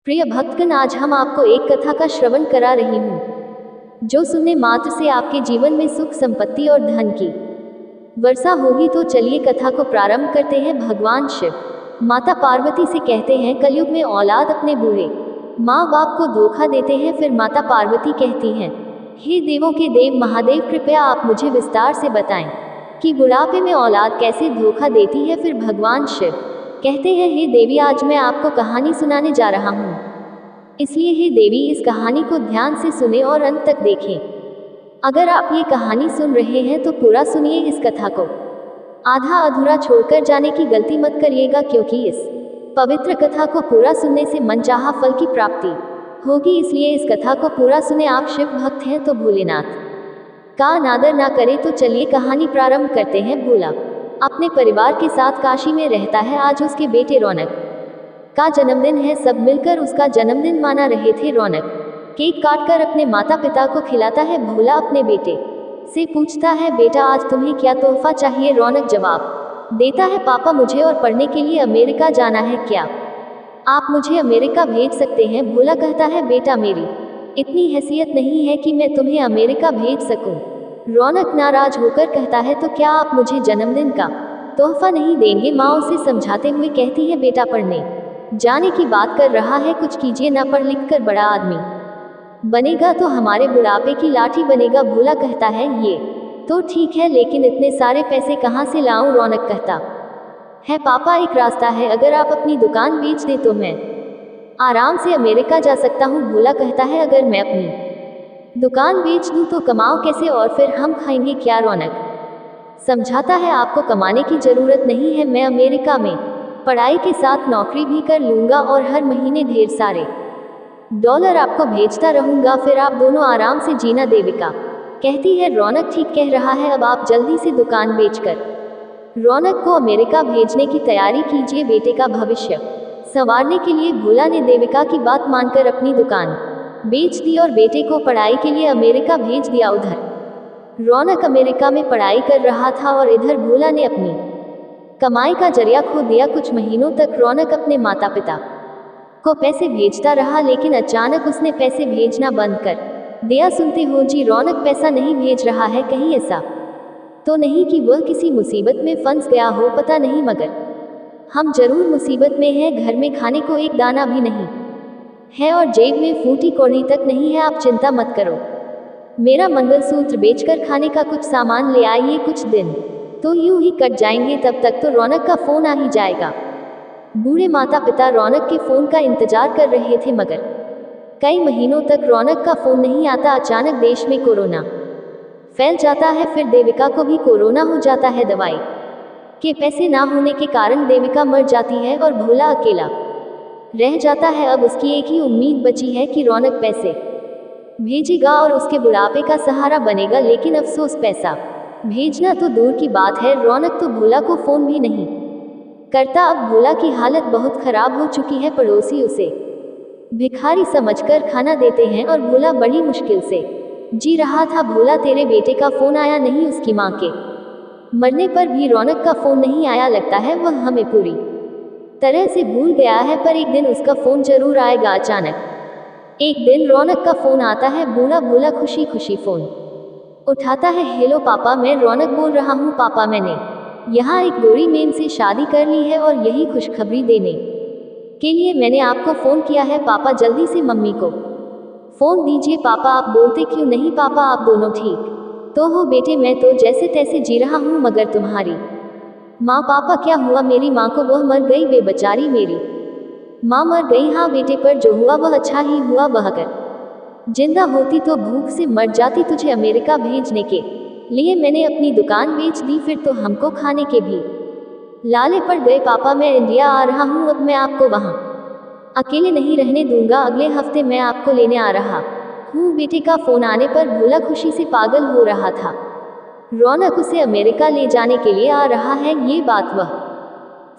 प्रिय भक्तगण, आज हम आपको एक कथा का श्रवण करा रही हूँ जो सुनने मात्र से आपके जीवन में सुख, संपत्ति और धन की वर्षा होगी। तो चलिए कथा को प्रारंभ करते हैं। भगवान शिव माता पार्वती से कहते हैं, कलयुग में औलाद अपने बूढ़े माँ बाप को धोखा देते हैं। फिर माता पार्वती कहती हैं, हे देवों के देव महादेव, कृपया आप मुझे विस्तार से बताएं कि बुढ़ापे में औलाद कैसे धोखा देती है। फिर भगवान शिव कहते हैं, हे देवी, आज मैं आपको कहानी सुनाने जा रहा हूँ, इसलिए हे देवी इस कहानी को ध्यान से सुने और अंत तक देखें। अगर आप ये कहानी सुन रहे हैं तो पूरा सुनिए इस कथा को, आधा अधूरा छोड़कर जाने की गलती मत करिएगा, क्योंकि इस पवित्र कथा को पूरा सुनने से मनचाहा फल की प्राप्ति होगी। इसलिए इस कथा को पूरा सुने। आप शिव भक्त हैं तो भोलेनाथ का अनादर ना करें। तो चलिए कहानी प्रारंभ करते हैं। भोला अपने परिवार के साथ काशी में रहता है। आज उसके बेटे रौनक का जन्मदिन है। सब मिलकर उसका जन्मदिन मना रहे थे। रौनक केक काटकर अपने माता पिता को खिलाता है। भोला अपने बेटे से पूछता है, बेटा आज तुम्हें क्या तोहफा चाहिए? रौनक जवाब देता है, पापा मुझे और पढ़ने के लिए अमेरिका जाना है, क्या आप मुझे अमेरिका भेज सकते हैं? भोला कहता है, बेटा मेरी इतनी हैसियत नहीं है कि मैं तुम्हें अमेरिका भेज सकूं। रौनक नाराज होकर कहता है, तो क्या आप मुझे जन्मदिन का तोहफा नहीं देंगे? माँ उसे समझाते हुए कहती है, बेटा पढ़ने जाने की बात कर रहा है, कुछ कीजिए ना, पढ़ लिख कर बड़ा आदमी बनेगा तो हमारे बुढ़ापे की लाठी बनेगा। भोला कहता है, ये तो ठीक है, लेकिन इतने सारे पैसे कहाँ से लाऊं? रौनक कहता है, पापा एक रास्ता है, अगर आप अपनी दुकान बेच दे तो मैं आराम से अमेरिका जा सकता हूँ। भोला कहता है, अगर मैं अपनी दुकान बेच दूं तो कमाओ कैसे और फिर हम खाएंगे क्या? रौनक समझाता है, आपको कमाने की जरूरत नहीं है, मैं अमेरिका में पढ़ाई के साथ नौकरी भी कर लूंगा और हर महीने ढेर सारे डॉलर आपको भेजता रहूंगा, फिर आप दोनों आराम से जीना। देविका कहती है, रौनक ठीक कह रहा है, अब आप जल्दी से दुकान बेचकर रौनक को अमेरिका भेजने की तैयारी कीजिए, बेटे का भविष्य संवारने के लिए। भोला ने देविका की बात मानकर अपनी दुकान बेच दी और बेटे को पढ़ाई के लिए अमेरिका भेज दिया। उधर रौनक अमेरिका में पढ़ाई कर रहा था और इधर भोला ने अपनी कमाई का जरिया खो दिया। कुछ महीनों तक रौनक अपने माता पिता को पैसे भेजता रहा, लेकिन अचानक उसने पैसे भेजना बंद कर दिया। सुनते हो जी, रौनक पैसा नहीं भेज रहा है, कहीं ऐसा तो नहीं कि वह किसी मुसीबत में फंस गया हो? पता नहीं, मगर हम जरूर मुसीबत में हैं। घर में खाने को एक दाना भी नहीं है और जेब में फूटी कौड़ी तक नहीं है। आप चिंता मत करो, मेरा मंगलसूत्र बेचकर खाने का कुछ सामान ले आइए, कुछ दिन तो यूं ही कट जाएंगे, तब तक तो रौनक का फोन आ ही जाएगा। बूढ़े माता पिता रौनक के फोन का इंतजार कर रहे थे, मगर कई महीनों तक रौनक का फोन नहीं आता। अचानक देश में कोरोना फैल जाता है, फिर देविका को भी कोरोना हो जाता है। दवाई के पैसे ना होने के कारण देविका मर जाती है और भोला अकेला रह जाता है। अब उसकी एक ही उम्मीद बची है कि रौनक पैसे भेजेगा और उसके बुढ़ापे का सहारा बनेगा, लेकिन अफसोस पैसा भेजना तो दूर की बात है, रौनक तो भोला को फोन भी नहीं करता। अब भोला की हालत बहुत खराब हो चुकी है। पड़ोसी उसे भिखारी समझकर खाना देते हैं और भोला बड़ी मुश्किल से जी रहा था। भोला, तेरे बेटे का फोन आया नहीं? उसकी माँ के मरने पर भी रौनक का फोन नहीं आया, लगता है वह हमें पूरी तरह से भूल गया है, पर एक दिन उसका फोन जरूर आएगा। अचानक एक दिन रौनक का फोन आता है। बूढ़ा भोला खुशी खुशी फोन उठाता है। हेलो पापा, मैं रौनक बोल रहा हूँ। पापा, मैंने यहाँ एक गोरी मेम से शादी कर ली है और यही खुशखबरी देने के लिए मैंने आपको फोन किया है। पापा जल्दी से मम्मी को फोन दीजिए। पापा, आप बोलते क्यों नहीं? पापा, आप दोनों ठीक तो हो? बेटे, मैं तो जैसे तैसे जी रहा हूँ, मगर तुम्हारी माँ? पापा क्या हुआ? मेरी माँ को? वह मर गई बेचारी, मेरी माँ मर गई। हाँ बेटे, पर जो हुआ वह अच्छा ही हुआ, वह अगर जिंदा होती तो भूख से मर जाती। तुझे अमेरिका भेजने के लिए मैंने अपनी दुकान बेच दी, फिर तो हमको खाने के भी लाले पड़ गए। पापा, मैं इंडिया आ रहा हूँ, अब मैं आपको वहाँ अकेले नहीं रहने दूंगा, अगले हफ्ते मैं आपको लेने आ रहा हूँ। बेटे का फोन आने पर भोला खुशी से पागल हो रहा था। रौनक उसे अमेरिका ले जाने के लिए आ रहा है, ये बात वह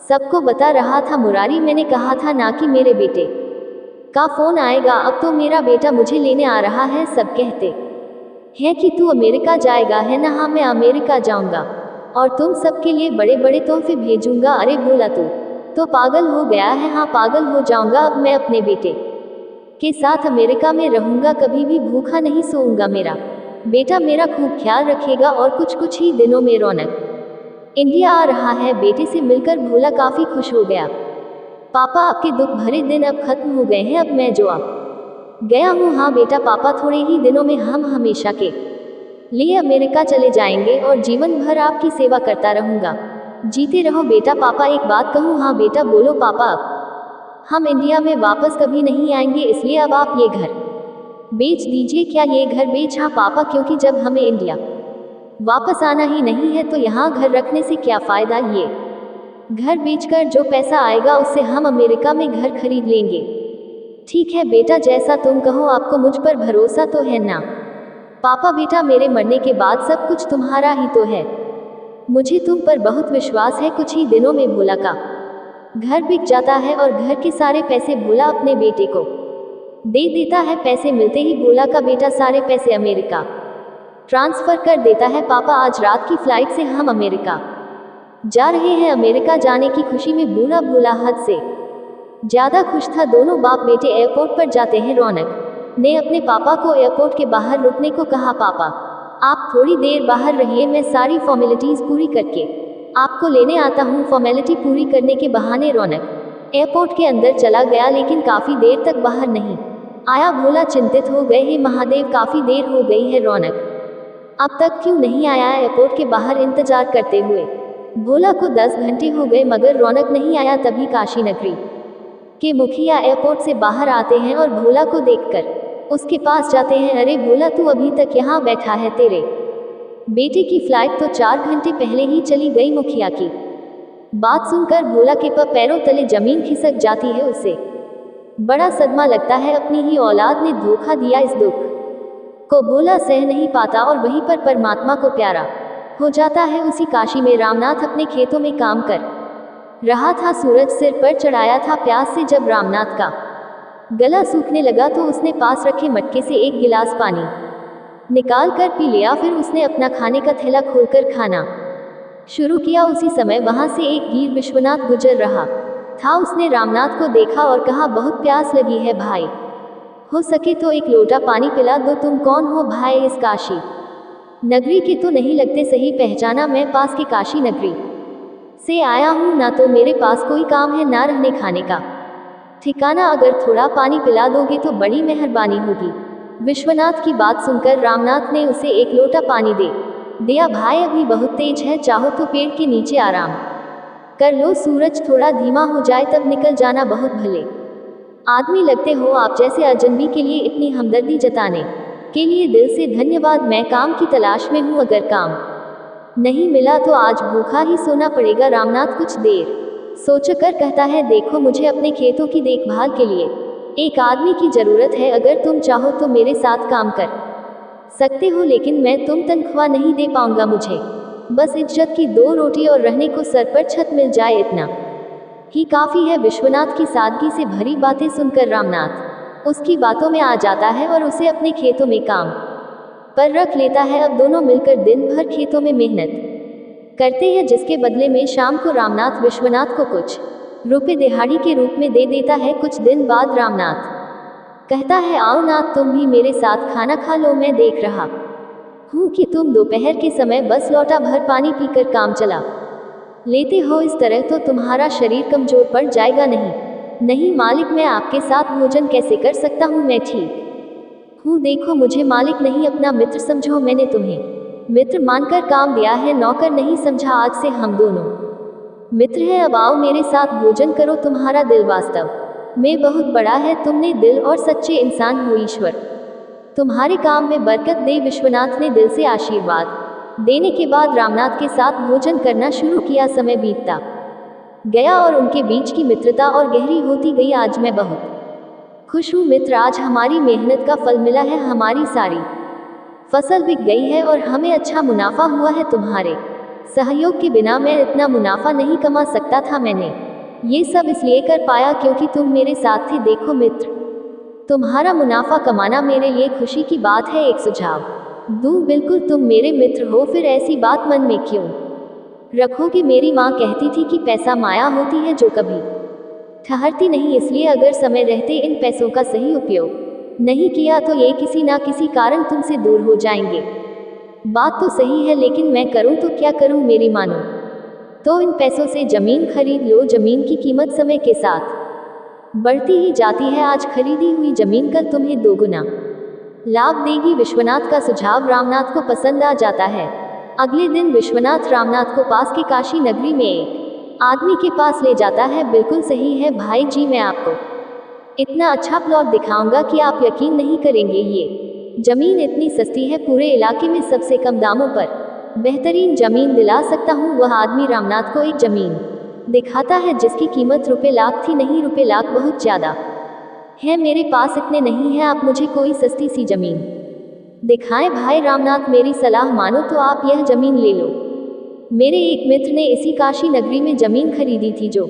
सबको बता रहा था। मुरारी, मैंने कहा था ना कि मेरे बेटे का फोन आएगा, अब तो मेरा बेटा मुझे लेने आ रहा है। सब कहते हैं कि तू अमेरिका जाएगा, है ना? हाँ, मैं अमेरिका जाऊंगा और तुम सबके लिए बड़े बड़े तोहफे भेजूंगा। अरे भोला, तू तो पागल हो गया है? हाँ, पागल हो जाऊंगा, अब मैं अपने बेटे के साथ अमेरिका में रहूंगा, कभी भी भूखा नहीं सोऊंगा। मेरा बेटा मेरा खूब ख्याल रखेगा और कुछ कुछ ही दिनों में रौनक इंडिया आ रहा है। बेटे से मिलकर भोला काफी खुश हो गया। पापा, आपके दुख भरे दिन अब खत्म हो गए हैं, अब मैं जो आ गया हूँ। हाँ बेटा पापा, थोड़े ही दिनों में हम हमेशा के लिए अमेरिका चले जाएंगे और जीवन भर आपकी सेवा करता रहूंगा। जीते रहो बेटा। पापा एक बात कहूँ? हाँ बेटा बोलो पापा। अब हम इंडिया में वापस कभी नहीं आएंगे, इसलिए अब आप ये घर बेच दीजिए। क्या ये घर बेच? हाँ पापा, क्योंकि जब हमें इंडिया वापस आना ही नहीं है तो यहाँ घर रखने से क्या फायदा। ये घर बेचकर जो पैसा आएगा उससे हम अमेरिका में घर खरीद लेंगे। ठीक है बेटा, जैसा तुम कहो। आपको मुझ पर भरोसा तो है ना? पापा बेटा, मेरे मरने के बाद सब कुछ तुम्हारा ही तो है। मुझे तुम पर बहुत विश्वास है। कुछ ही दिनों में भोला का घर बिक जाता है और घर के सारे पैसे भोला अपने बेटे को दे देता है। पैसे मिलते ही भोला का बेटा सारे पैसे अमेरिका ट्रांसफर कर देता है। पापा, आज रात की फ्लाइट से हम अमेरिका जा रहे हैं। अमेरिका जाने की खुशी में बूढ़ा भोला हद से ज्यादा खुश था। दोनों बाप बेटे एयरपोर्ट पर जाते हैं। रौनक ने अपने पापा को एयरपोर्ट के बाहर रुकने को कहा। पापा, आप थोड़ी देर बाहर रहिए, मैं सारी फॉर्मेलिटीज पूरी करके आपको लेने आता हूँ। फॉर्मेलिटी पूरी करने के बहाने रौनक एयरपोर्ट के अंदर चला गया, लेकिन काफी देर तक बाहर नहीं आया। भोला चिंतित हो गए। हे महादेव, काफी देर हो गई है, रौनक अब तक क्यों नहीं आया? एयरपोर्ट के बाहर इंतजार करते हुए भोला को 10 घंटे हो गए मगर रौनक नहीं आया। तभी काशी नगरी के मुखिया एयरपोर्ट से बाहर आते हैं और भोला को देखकर उसके पास जाते हैं। अरे भोला, तू अभी तक यहाँ बैठा है? तेरे बेटे की फ्लाइट तो 4 घंटे पहले ही चली गई। मुखिया की बात सुनकर भोला के पैरों तले जमीन खिसक जाती है। उसे बड़ा सदमा लगता है, अपनी ही औलाद ने धोखा दिया। इस दुख को भोला सह नहीं पाता और वहीं पर परमात्मा को प्यारा हो जाता है। उसी काशी में रामनाथ अपने खेतों में काम कर रहा था। सूरज सिर पर चढ़ाया था। प्यास से जब रामनाथ का गला सूखने लगा तो उसने पास रखे मटके से एक गिलास पानी निकाल कर पी लिया। फिर उसने अपना खाने का थैला खोलकर खाना शुरू किया। उसी समय वहां से एक वीर विश्वनाथ गुजर रहा था। उसने रामनाथ को देखा और कहा, बहुत प्यास लगी है भाई, हो सके तो एक लोटा पानी पिला दो। तुम कौन हो भाई? इस काशी नगरी के तो नहीं लगते। सही पहचाना, मैं पास की काशी नगरी से आया हूँ। ना तो मेरे पास कोई काम है, ना रहने खाने का ठिकाना। अगर थोड़ा पानी पिला दोगे तो बड़ी मेहरबानी होगी। विश्वनाथ की बात सुनकर रामनाथ ने उसे एक लोटा पानी दे दिया। भाई, अभी बहुत तेज है, चाहो तो पेड़ के नीचे आराम कर लो। सूरज थोड़ा धीमा हो जाए तब निकल जाना। बहुत भले आदमी लगते हो। आप जैसे अजनबी के लिए इतनी हमदर्दी जताने के लिए दिल से धन्यवाद। मैं काम की तलाश में हूँ, अगर काम नहीं मिला तो आज भूखा ही सोना पड़ेगा। रामनाथ कुछ देर सोचकर कहता है, देखो मुझे अपने खेतों की देखभाल के लिए एक आदमी की जरूरत है। अगर तुम चाहो तो मेरे साथ काम कर सकते हो, लेकिन मैं तुम तनख्वाह नहीं दे पाऊंगा। मुझे बस इज्जत की 2 रोटी और रहने को सर पर छत मिल जाए, इतना ही काफी है। विश्वनाथ की सादगी से भरी बातें सुनकर रामनाथ उसकी बातों में आ जाता है और उसे अपने खेतों में काम पर रख लेता है। अब दोनों मिलकर दिन भर खेतों में मेहनत करते हैं, जिसके बदले में शाम को रामनाथ विश्वनाथ को कुछ रुपए दिहाड़ी के रूप में दे देता है। कुछ दिन बाद रामनाथ कहता है, आओ नाथ, तुम भी मेरे साथ खाना खा लो। मैं देख रहा हूँ कि तुम दोपहर के समय बस लोटा भर पानी पीकर काम चला लेते हो। इस तरह तो तुम्हारा शरीर कमजोर पड़ जाएगा। नहीं मालिक, मैं आपके साथ भोजन कैसे कर सकता हूँ? मैं ठीक हूँ। देखो, मुझे मालिक नहीं अपना मित्र समझो। मैंने तुम्हें मित्र मानकर काम दिया है, नौकर नहीं समझा। आज से हम दोनों मित्र हैं। अब आओ मेरे साथ भोजन करो। तुम्हारा दिल वास्तव में बहुत बड़ा है। तुमने दिल और सच्चे इंसान हो। ईश्वर तुम्हारे काम में बरकत दे। विश्वनाथ ने दिल से आशीर्वाद देने के बाद रामनाथ के साथ भोजन करना शुरू किया। समय बीतता गया और उनके बीच की मित्रता और गहरी होती गई। आज मैं बहुत खुश हूँ मित्र, आज हमारी मेहनत का फल मिला है। हमारी सारी फसल बिक गई है और हमें अच्छा मुनाफा हुआ है। तुम्हारे सहयोग के बिना मैं इतना मुनाफा नहीं कमा सकता था। मैंने ये सब इसलिए कर पाया क्योंकि तुम मेरे साथ थे। देखो मित्र, तुम्हारा मुनाफा कमाना मेरे लिए खुशी की बात है। एक सुझाव दूं? बिल्कुल, तुम मेरे मित्र हो, फिर ऐसी बात मन में क्यों रखोगे? मेरी माँ कहती थी कि पैसा माया होती है जो कभी ठहरती नहीं, इसलिए अगर समय रहते इन पैसों का सही उपयोग नहीं किया तो ये किसी ना किसी कारण तुमसे दूर हो जाएंगे। बात तो सही है, लेकिन मैं करूं तो क्या करूं, मेरी मानो तो इन पैसों से जमीन खरीद लो। जमीन की कीमत समय के साथ बढ़ती ही जाती है। आज खरीदी हुई जमीन कल तुम्हें दोगुना लाभ देगी। विश्वनाथ का सुझाव रामनाथ को पसंद आ जाता है। अगले दिन विश्वनाथ रामनाथ को पास के काशी नगरी में एक आदमी के पास ले जाता है। बिल्कुल सही है भाई जी, मैं आपको इतना अच्छा प्लॉट दिखाऊंगा कि आप यकीन नहीं करेंगे। ये जमीन इतनी सस्ती है, पूरे इलाके में सबसे कम दामों पर बेहतरीन जमीन दिला सकता हूँ। वह आदमी रामनाथ को एक जमीन दिखाता है जिसकी कीमत रुपए लाख थी। नहीं, रुपए लाख बहुत ज्यादा है, मेरे पास इतने नहीं है, आप मुझे कोई सस्ती सी जमीन दिखाएं। भाई रामनाथ, मेरी सलाह मानो तो आप यह जमीन ले लो। मेरे एक मित्र ने इसी काशी नगरी में जमीन खरीदी थी जो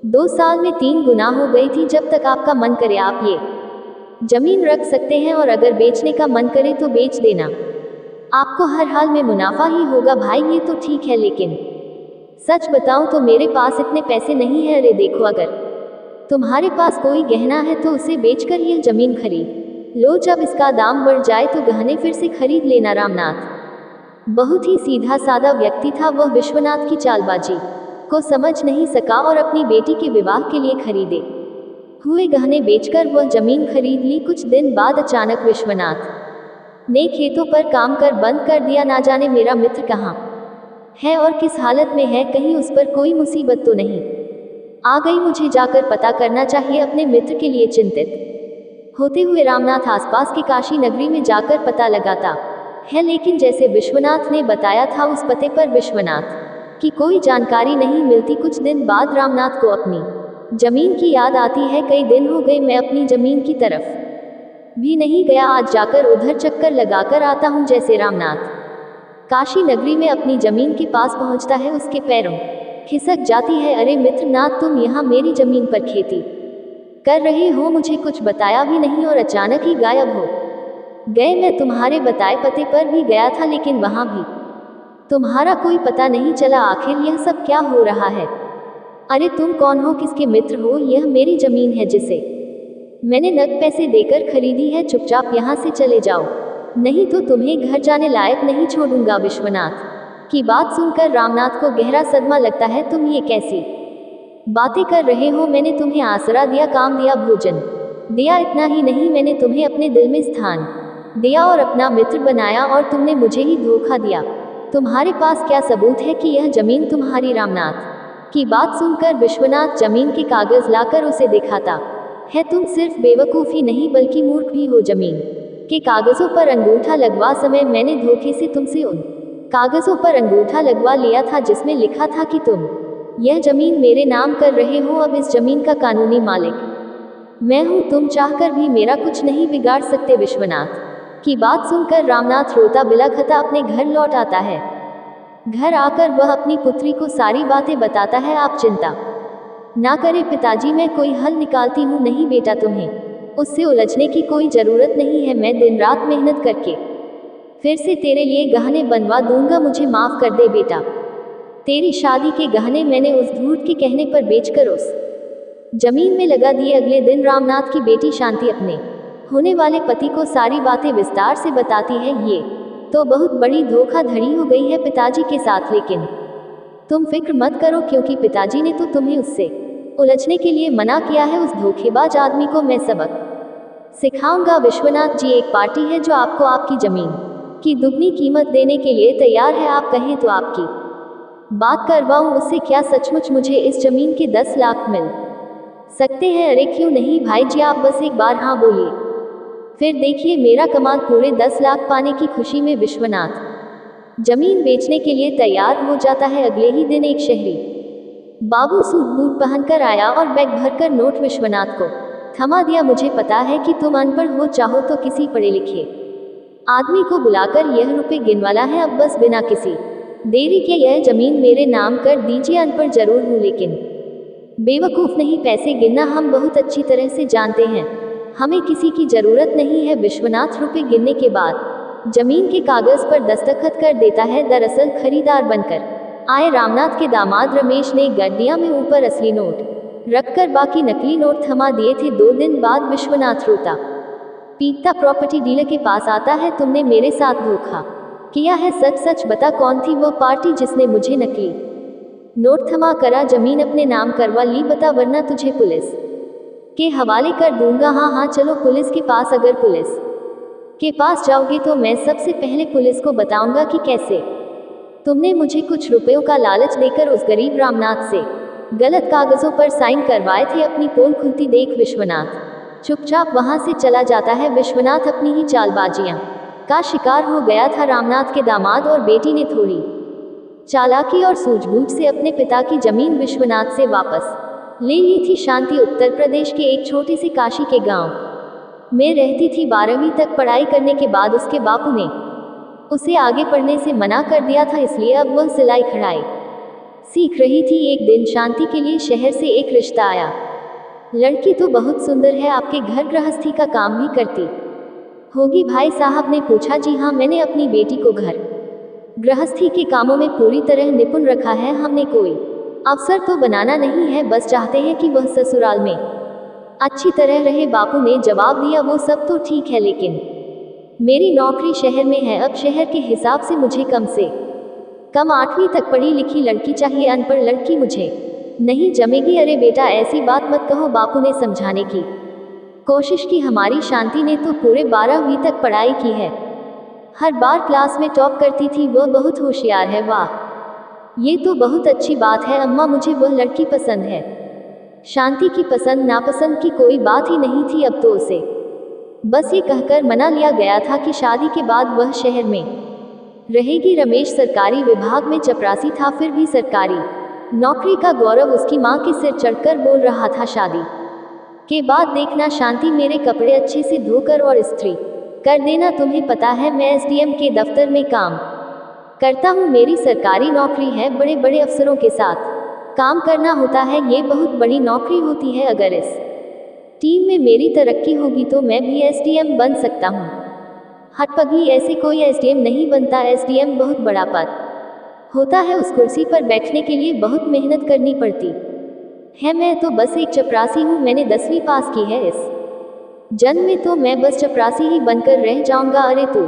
2 साल में 3 गुना हो गई थी। जब तक आपका मन करे आप ये जमीन रख सकते हैं, और अगर बेचने का मन करे तो बेच देना, आपको हर हाल में मुनाफा ही होगा। भाई ये तो ठीक है, लेकिन सच बताऊं तो मेरे पास इतने पैसे नहीं है। अरे देखो, अगर तुम्हारे पास कोई गहना है तो उसे बेचकर यह जमीन खरीद लो। जब इसका दाम बढ़ जाए तो गहने फिर से खरीद लेना। रामनाथ बहुत ही सीधा साधा व्यक्ति था। वह विश्वनाथ की चालबाजी को समझ नहीं सका और अपनी बेटी के विवाह के लिए खरीदे हुए गहने बेचकर वह जमीन खरीद ली। कुछ दिन बाद अचानक विश्वनाथ ने खेतों पर काम कर बंद कर दिया। ना जाने मेरा मित्र कहाँ है और किस हालत में है, कहीं उस पर कोई मुसीबत तो नहीं आ गई। मुझे जाकर पता करना चाहिए। अपने मित्र के लिए चिंतित होते हुए रामनाथ आसपास के काशी नगरी में जाकर पता लगाता है, लेकिन जैसे विश्वनाथ ने बताया था उस पते पर विश्वनाथ की कोई जानकारी नहीं मिलती। कुछ दिन बाद रामनाथ को अपनी जमीन की याद आती है। कई दिन हो गए मैं अपनी जमीन की तरफ भी नहीं गया, आज जाकर उधर चक्कर लगाकर आता हूँ। जैसे रामनाथ काशी नगरी में अपनी जमीन के पास पहुँचता है, उसके पैरों खिसक जाती है। अरे मित्रनाथ, तुम यहाँ मेरी जमीन पर खेती कर रहे हो, मुझे कुछ बताया भी नहीं और अचानक ही गायब हो गए। मैं तुम्हारे बताए पते पर भी गया था, लेकिन वहाँ भी तुम्हारा कोई पता नहीं चला। आखिर यह सब क्या हो रहा है? अरे तुम कौन हो, किसके मित्र हो? यह मेरी जमीन है जिसे मैंने नकद पैसे देकर खरीदी है। चुपचाप यहाँ से चले जाओ, नहीं तो तुम्हें घर जाने लायक नहीं छोड़ूंगा। विश्वनाथ की बात सुनकर रामनाथ को गहरा सदमा लगता है। तुम ये कैसी बातें कर रहे हो? मैंने तुम्हें आसरा दिया, काम दिया, भोजन दिया, इतना ही नहीं मैंने तुम्हें अपने दिल में स्थान दिया और अपना मित्र बनाया, और तुमने मुझे ही धोखा दिया। तुम्हारे पास क्या सबूत है कि यह जमीन तुम्हारी? रामनाथ की बात सुनकर विश्वनाथ जमीन के कागज लाकर उसे दिखाता है। तुम सिर्फ बेवकूफ ही नहीं बल्कि मूर्ख भी हो। जमीन के कागजों पर अंगूठा लगवा समय मैंने धोखे से तुमसे उन कागजों पर अंगूठा लगवा लिया था जिसमें लिखा था कि तुम यह जमीन मेरे नाम कर रहे हो। अब इस जमीन का कानूनी मालिक मैं हूँ, तुम चाहकर भी मेरा कुछ नहीं बिगाड़ सकते। विश्वनाथ की बात सुनकर रामनाथ रोता बिलखता अपने घर लौट आता है। घर आकर वह अपनी पुत्री को सारी बातें बताता है। आप चिंता ना करें पिताजी, मैं कोई हल निकालती हूँ। नहीं बेटा, तुम्हें उससे उलझने की कोई ज़रूरत नहीं है। मैं दिन रात मेहनत करके फिर से तेरे लिए गहने बनवा दूंगा। मुझे माफ़ कर दे बेटा, तेरी शादी के गहने मैंने उस धूर्त के कहने पर बेचकर उस जमीन में लगा दिए। अगले दिन रामनाथ की बेटी शांति अपने होने वाले पति को सारी बातें विस्तार से बताती है। ये तो बहुत बड़ी धोखाधड़ी हो गई है पिताजी के साथ, लेकिन तुम फिक्र मत करो, क्योंकि पिताजी ने तो तुम्हें उससे उलझने के लिए मना किया है। उस धोखेबाज आदमी को मैं सबक सिखाऊंगा। विश्वनाथ जी, एक पार्टी है जो आपको आपकी जमीन की दुगनी कीमत देने के लिए तैयार है। आप कहें तो आपकी बात करवाऊं उससे। क्या सचमुच मुझे इस जमीन के 10 लाख मिल सकते हैं? अरे क्यों नहीं भाई जी, आप बस एक बार हाँ बोलिए, फिर देखिए मेरा कमाल। पूरे 10 लाख पाने की खुशी में विश्वनाथ जमीन बेचने के लिए तैयार हो जाता है। अगले ही दिन एक शहरी बाबू सूट बूट पहनकर आया और बैग भरकर नोट विश्वनाथ को थमा दिया। मुझे पता है कि तुम अनपढ़ हो, चाहो तो किसी पढ़े लिखे आदमी को बुलाकर यह रुपए गिनवाला है। अब बस बिना किसी देरी के यह जमीन मेरे नाम कर दीजिए। अनपढ़ जरूर हूँ, लेकिन बेवकूफ़ नहीं। पैसे गिनना हम बहुत अच्छी तरह से जानते हैं, हमें किसी की ज़रूरत नहीं है। विश्वनाथ रुपए गिनने के बाद जमीन के कागज़ पर दस्तखत कर देता है। दरअसल खरीदार बनकर आए रामनाथ के दामाद रमेश ने गड्डिया में ऊपर असली नोट रखकर बाकी नकली नोट थमा दिए थे। 2 दिन बाद विश्वनाथ रोता पीटता प्रॉपर्टी डीलर के पास आता है, तुमने मेरे साथ धोखा किया है, सच सच बता कौन थी वो पार्टी जिसने मुझे नकली नोट थमा करा जमीन अपने नाम करवा ली, बता वरना तुझे पुलिस के हवाले कर दूंगा। हाँ हाँ चलो पुलिस के पास, अगर पुलिस के पास जाओगे तो मैं सबसे पहले पुलिस को बताऊंगा कि कैसे तुमने मुझे कुछ रुपयों का लालच देकर उस गरीब रामनाथ से गलत कागजों पर साइन करवाए थे। अपनी पोल खुलती देख विश्वनाथ चुपचाप वहां से चला जाता है। विश्वनाथ अपनी ही चालबाजियां का शिकार हो गया था। रामनाथ के दामाद और बेटी ने थोड़ी चालाकी और सूझबूझ से अपने पिता की जमीन विश्वनाथ से वापस ले ली थी। शांति उत्तर प्रदेश के एक छोटे से काशी के गांव में रहती थी। 12वीं तक पढ़ाई करने के बाद उसके बापू ने उसे आगे पढ़ने से मना कर दिया था, इसलिए अब वह सिलाई कढ़ाई सीख रही थी। एक दिन शांति के लिए शहर से एक रिश्ता आया। लड़की तो बहुत सुंदर है, आपके घर गृहस्थी का काम भी करती होगी। भाई साहब ने पूछा। जी हाँ, मैंने अपनी बेटी को घर गृहस्थी के कामों में पूरी तरह निपुण रखा है। हमने कोई अवसर तो बनाना नहीं है, बस चाहते हैं कि वह ससुराल में अच्छी तरह रहे। बापू ने जवाब दिया, वो सब तो ठीक है, लेकिन मेरी नौकरी शहर में है। अब शहर के हिसाब से मुझे कम से कम 8वीं तक पढ़ी लिखी लड़की चाहिए, अनपढ़ लड़की मुझे नहीं जमेगी। अरे बेटा ऐसी बात मत कहो, बापू ने समझाने की कोशिश की। हमारी शांति ने तो पूरे 12वीं तक पढ़ाई की है, हर बार क्लास में टॉप करती थी, वह बहुत होशियार है। वाह, ये तो बहुत अच्छी बात है अम्मा, मुझे वह लड़की पसंद है। शांति की पसंद नापसंद की कोई बात ही नहीं थी, अब तो उसे बस ये कहकर मना लिया गया था कि शादी के बाद वह शहर में रहेगी। रमेश सरकारी विभाग में चपरासी था, फिर भी सरकारी नौकरी का गौरव उसकी मां के सिर चढ़कर बोल रहा था। शादी के बाद देखना शांति, मेरे कपड़े अच्छे से धोकर और इस्त्री कर देना। तुम्हें पता है मैं एसडीएम के दफ्तर में काम करता हूँ, मेरी सरकारी नौकरी है, बड़े बड़े अफसरों के साथ काम करना होता है, ये बहुत बड़ी नौकरी होती है। अगर इस टीम में मेरी तरक्की होगी तो मैं भी एसडीएम बन सकता हूँ। हटपगली, ऐसे कोई एसडीएम नहीं बनता, एसडीएम बहुत बड़ा पद होता है, उस कुर्सी पर बैठने के लिए बहुत मेहनत करनी पड़ती है। मैं तो बस एक चपरासी हूँ, मैंने 10वीं पास की है, इस जन्म में तो मैं बस चपरासी ही बनकर रह जाऊंगा। अरे तू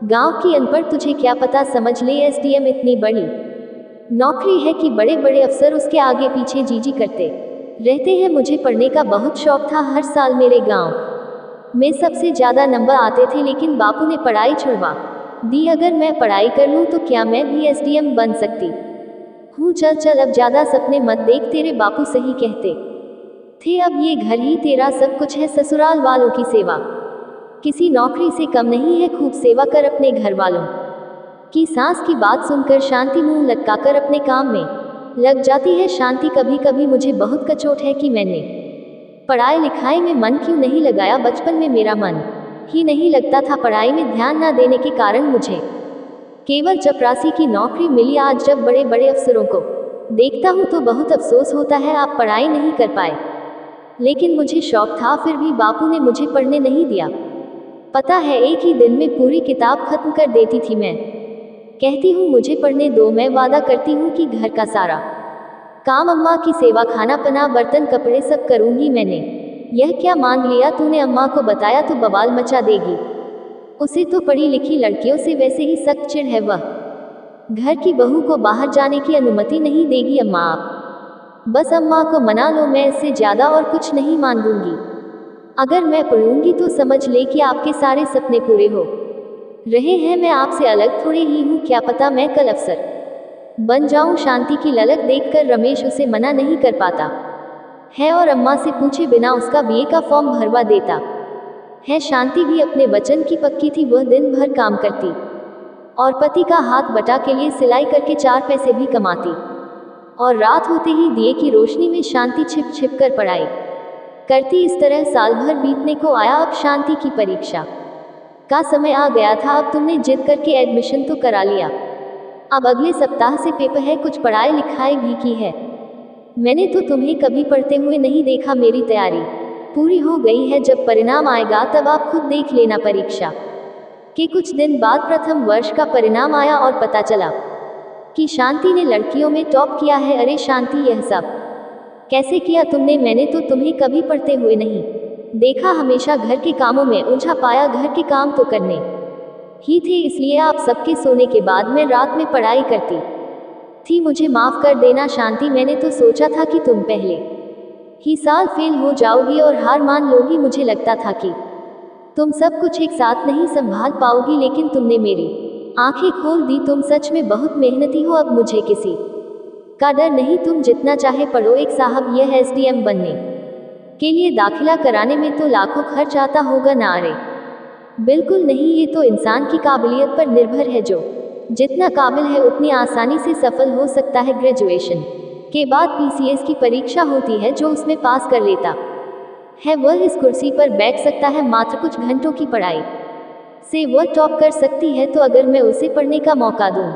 गांव की अनपढ़, तुझे क्या पता, समझ ले एसडीएम इतनी बड़ी नौकरी है कि बड़े बड़े अफसर उसके आगे पीछे जीजी करते रहते हैं। मुझे पढ़ने का बहुत शौक था, हर साल मेरे गांव में सबसे ज़्यादा नंबर आते थे, लेकिन बापू ने पढ़ाई छुड़वा दी। अगर मैं पढ़ाई कर लूँ तो क्या मैं भी एसडीएम बन सकती हूँ? चल चल अब ज़्यादा सपने मत देख, तेरे बापू सही कहते थे, अब ये घर ही तेरा सब कुछ है। ससुराल वालों की सेवा किसी नौकरी से कम नहीं है, खूब सेवा कर अपने घर वालों की। सास की बात सुनकर शांति मुंह लटकाकर अपने काम में लग जाती है। शांति, कभी कभी मुझे बहुत कचोट है कि मैंने पढ़ाई लिखाई में मन क्यों नहीं लगाया। बचपन में मेरा मन ही नहीं लगता था, पढ़ाई में ध्यान न देने के कारण मुझे केवल चपरासी की नौकरी मिली। आज जब बड़े बड़े अफसरों को देखता हूँ तो बहुत अफसोस होता है, आप पढ़ाई नहीं कर पाए, लेकिन मुझे शौक था, फिर भी बापू ने मुझे पढ़ने नहीं दिया। पता है एक ही दिन में पूरी किताब खत्म कर देती थी। मैं कहती हूँ मुझे पढ़ने दो, मैं वादा करती हूँ कि घर का सारा काम, अम्मा की सेवा, खाना पना, बर्तन कपड़े सब करूँगी। मैंने यह क्या मान लिया, तूने अम्मा को बताया तो बवाल मचा देगी। उसे तो पढ़ी लिखी लड़कियों से वैसे ही सख्त चिढ़ है, वह घर की बहू को बाहर जाने की अनुमति नहीं देगी। अम्मा आप बस अम्मा को मना लो, मैं इससे ज़्यादा और कुछ नहीं मांगूंगी। अगर मैं पढ़ूंगी तो समझ ले कि आपके सारे सपने पूरे हो रहे हैं। मैं आपसे अलग थोड़े ही हूँ, क्या पता मैं कल अफसर बन जाऊं। शांति की ललक देखकर रमेश उसे मना नहीं कर पाता है और अम्मा से पूछे बिना उसका बीए का फॉर्म भरवा देता है। शांति भी अपने वचन की पक्की थी, वह दिन भर काम करती और पति का हाथ बटा के लिए सिलाई करके 4 पैसे भी कमाती, और रात होते ही दिए की रोशनी में शांति छिप छिप कर पढ़ाई करती। इस तरह साल भर बीतने को आया। अब शांति की परीक्षा का समय आ गया था। अब तुमने जिद करके एडमिशन तो करा लिया, अब अगले सप्ताह से पेपर है, कुछ पढ़ाई लिखाई भी की है। मैंने तो तुम्हें कभी पढ़ते हुए नहीं देखा। मेरी तैयारी पूरी हो गई है, जब परिणाम आएगा तब आप खुद देख लेना। परीक्षा के कुछ दिन बाद प्रथम वर्ष का परिणाम आया और पता चला कि शांति ने लड़कियों में टॉप किया है। अरे शांति, यह सब कैसे किया तुमने? मैंने तो तुम्हें कभी पढ़ते हुए नहीं देखा, हमेशा घर के कामों में उलझा पाया। घर के काम तो करने ही थे, इसलिए आप सबके सोने के बाद मैं रात में पढ़ाई करती थी। मुझे माफ कर देना शांति, मैंने तो सोचा था कि तुम पहले ही साल फेल हो जाओगी और हार मान लोगी। मुझे लगता था कि तुम सब कुछ एक साथ नहीं संभाल पाओगी, लेकिन तुमने मेरी आंखें खोल दी। तुम सच में बहुत मेहनती हो। अब मुझे किसी का डर नहीं, तुम जितना चाहे पढ़ो। एक साहब, यह एसडीएम बनने के लिए दाखिला कराने में तो लाखों खर्च आता होगा ना? अरे बिल्कुल नहीं, ये तो इंसान की काबिलियत पर निर्भर है। जो जितना काबिल है उतनी आसानी से सफल हो सकता है। ग्रेजुएशन के बाद पीसीएस की परीक्षा होती है, जो उसमें पास कर लेता है वह इस कुर्सी पर बैठ सकता है। मात्र कुछ घंटों की पढ़ाई से वह टॉप कर सकती है। तो अगर मैं उसे पढ़ने का मौका दूं,